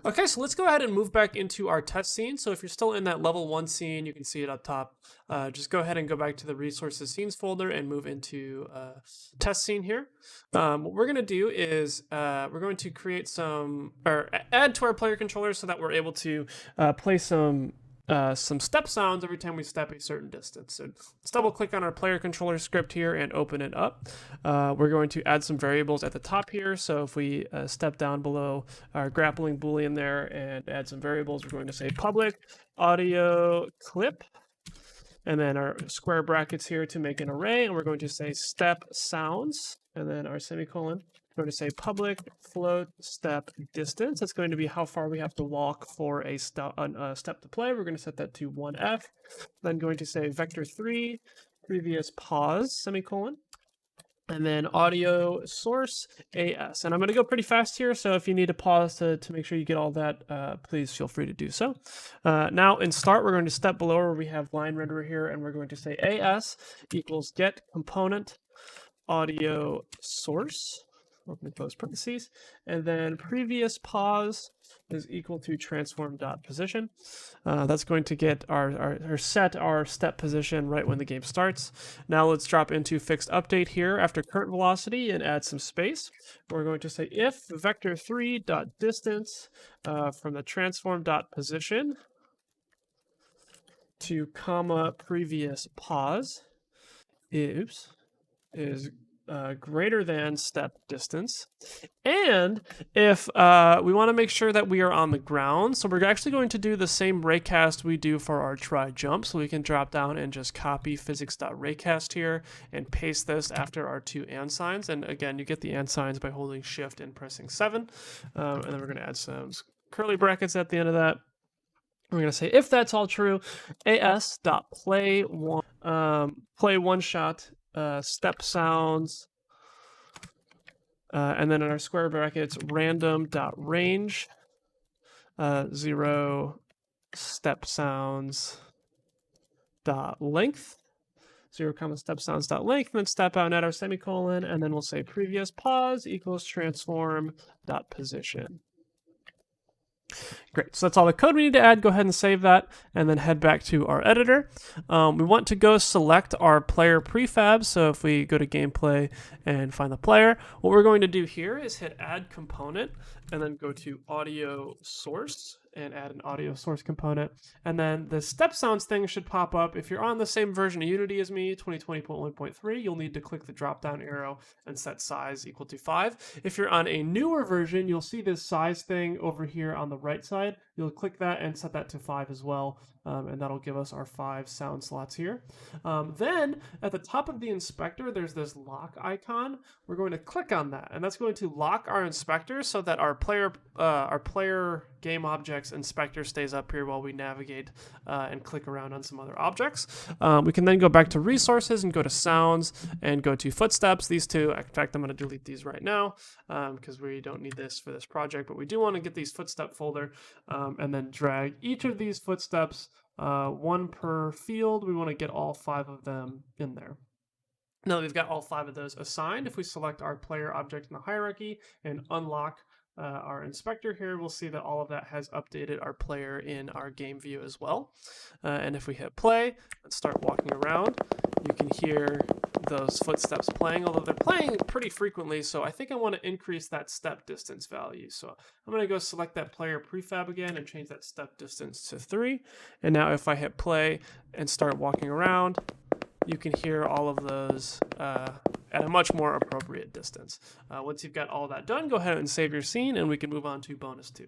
Okay, so let's go ahead and move back into our test scene. So if you're still in that level 1 scene, you can see it up top. Just go ahead and go back to the resources scenes folder and move into test scene here. What we're going to do is we're going to create some, or add to our player controller so that we're able to play some step sounds every time we step a certain distance. So let's double click on our player controller script here and open it up. We're going to add some variables at the top here. So if we step down below our grappling boolean there and add some variables, we're going to say public audio clip, and then our square brackets here to make an array, and we're going to say step sounds, and then our semicolon. We're going to say public float step distance. That's going to be how far we have to walk for a step to play. We're going to set that to 1f. Then going to say vector3 previous pause semicolon, and then audio source AS. And I'm going to go pretty fast here, so if you need to pause to make sure you get all that, please feel free to do so. Now in start, we're going to step below where we have line renderer here, and we're going to say AS equals get component audio source, open and close parentheses, and then previous pause is equal to transform.position. That's going to get set our step position right when the game starts. Now let's drop into fixed update here after current velocity and add some space. We're going to say if vector3.distance from the transform.position to comma previous pause is greater than step distance. And if we want to make sure that we are on the ground, so we're actually going to do the same raycast we do for our try jump. So we can drop down and just copy physics.raycast here and paste this after our two and signs. And again, you get the and signs by holding shift and pressing 7. And then we're going to add some curly brackets at the end of that. We're going to say if that's all true, as.play one shot step sounds, and then in our square brackets, random.range 0 step sounds dot length, 0 comma step sounds dot length, and then step out and add our semicolon, and then we'll say previous pause equals transform dot position. Great, so that's all the code we need to add. Go ahead and save that, and then head back to our editor. We want to go select our player prefab, so if we go to gameplay and find the player, what we're going to do here is hit add component, and then go to audio source, and add an audio source component, and then the step sounds thing should pop up. If you're on the same version of Unity as me, 2020.1.3, you'll need to click the drop down arrow and set size equal to 5. If you're on a newer version, you'll see this size thing over here on the right side. You'll click that and set that to 5 as well, and that'll give us our 5 sound slots here. Then at the top of the inspector, there's this lock icon. We're going to click on that, and that's going to lock our inspector so that our player game objects inspector stays up here while we navigate and click around on some other objects. We can then go back to resources and go to sounds and go to footsteps. These two, in fact, I'm going to delete these right now because we don't need this for this project, but we do want to get these footstep folder and then drag each of these footsteps, one per field. We want to get all 5 of them in there. Now that we've got all 5 of those assigned, if we select our player object in the hierarchy and unlock our inspector here, we'll see that all of that has updated our player in our game view as well. And if we hit play and start walking around, you can hear those footsteps playing, although they're playing pretty frequently, so I think I want to increase that step distance value. So I'm going to go select that player prefab again and change that step distance to 3. And now if I hit play and start walking around, you can hear all of those at a much more appropriate distance. Once you've got all that done, go ahead and save your scene, and we can move on to bonus 2.